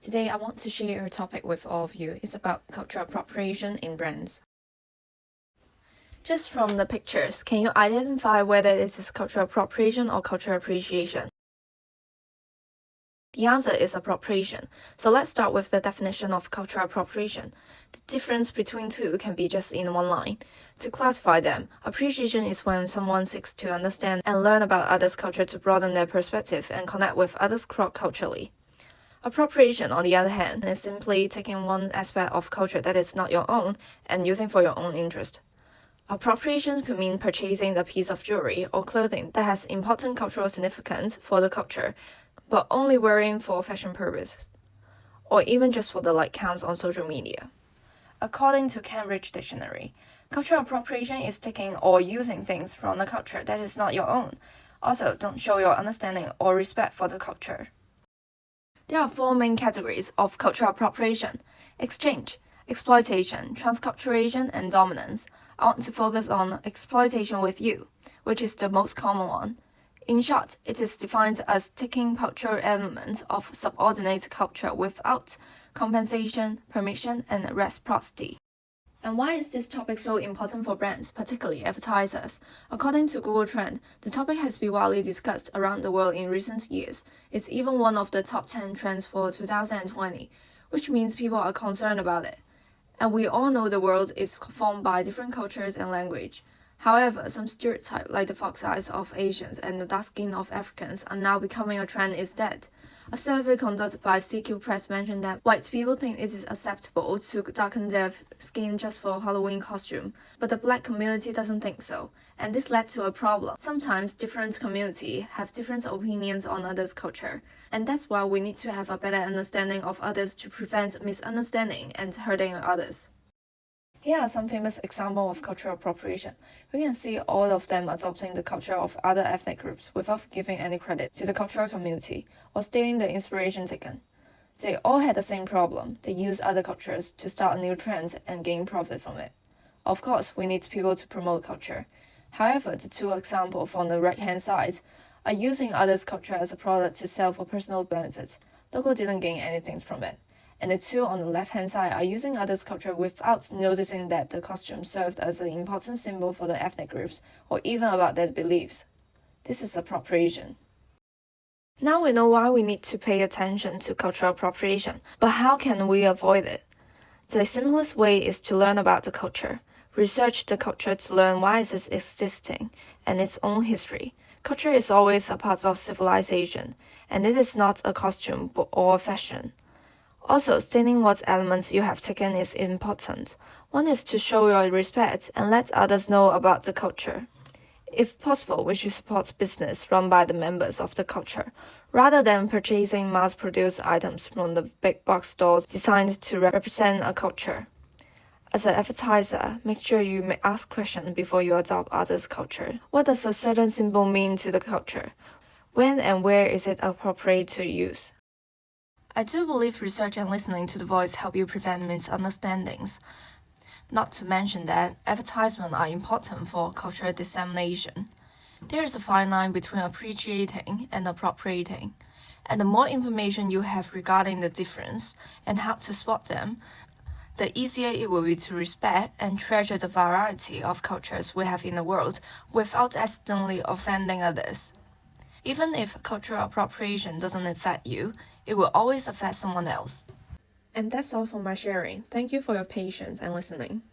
Today, I want to share a topic with all of you. It's about cultural appropriation in brands. Just from the pictures, can you identify whether this is cultural appropriation or cultural appreciation? The answer is appropriation. So let's start with the definition of cultural appropriation. The difference between two can be just in one line. To classify them, appreciation is when someone seeks to understand and learn about others' culture to broaden their perspective and connect with others culturally. Appropriation, on the other hand, is simply taking one aspect of culture that is not your own and using for your own interest. Appropriation could mean purchasing a piece of jewelry or clothing that has important cultural significance for the culture, but only wearing for fashion purposes, or even just for the like counts on social media. According to Cambridge Dictionary, cultural appropriation is taking or using things from the culture that is not your own. Also, don't show your understanding or respect for the culture. There are four main categories of cultural appropriation: exchange, exploitation, transculturation, and dominance. I want to focus on exploitation with you, which is the most common one. In short, it is defined as taking cultural elements of subordinate culture without compensation, permission, and reciprocity. And why is this topic so important for brands, particularly advertisers? According to Google Trend, the topic has been widely discussed around the world in recent years. It's even one of the top 10 trends for 2020, which means people are concerned about it. And we all know the world is formed by different cultures and language. However, some stereotypes like the fox eyes of Asians and the dark skin of Africans are now becoming a trend instead. A survey conducted by CQ Press mentioned that white people think it is acceptable to darken their skin just for a Halloween costume, but the black community doesn't think so, and this led to a problem. Sometimes different communities have different opinions on others' culture, and that's why we need to have a better understanding of others to prevent misunderstanding and hurting others. Here are some famous examples of cultural appropriation. We can see all of them adopting the culture of other ethnic groups without giving any credit to the cultural community or stating the inspiration taken. They all had the same problem. They use other cultures to start new trends and gain profit from it. Of course, we need people to promote culture. However, the two examples from the right-hand side are using others' culture as a product to sell for personal benefits. Local didn't gain anything from it. And the two on the left-hand side are using others' culture without noticing that the costume served as an important symbol for the ethnic groups, or even about their beliefs. This is appropriation. Now we know why we need to pay attention to cultural appropriation, but how can we avoid it? The simplest way is to learn about the culture. Research the culture to learn why it is existing and its own history. Culture is always a part of civilization, and it is not a costume or a fashion. Also, stating what elements you have taken is important. One is to show your respect and let others know about the culture. If possible, we should support business run by the members of the culture, rather than purchasing mass-produced items from the big box stores designed to represent a culture. As an advertiser, make sure you may ask questions before you adopt others' culture. What does a certain symbol mean to the culture? When and where is it appropriate to use? I do believe research and listening to the voice help you prevent misunderstandings. Not to mention that advertisements are important for cultural dissemination. There is a fine line between appreciating and appropriating, and the more information you have regarding the difference and how to spot them, the easier it will be to respect and treasure the variety of cultures we have in the world without accidentally offending others. Even if cultural appropriation doesn't affect you, it will always affect someone else. And that's all for my sharing. Thank you for your patience and listening.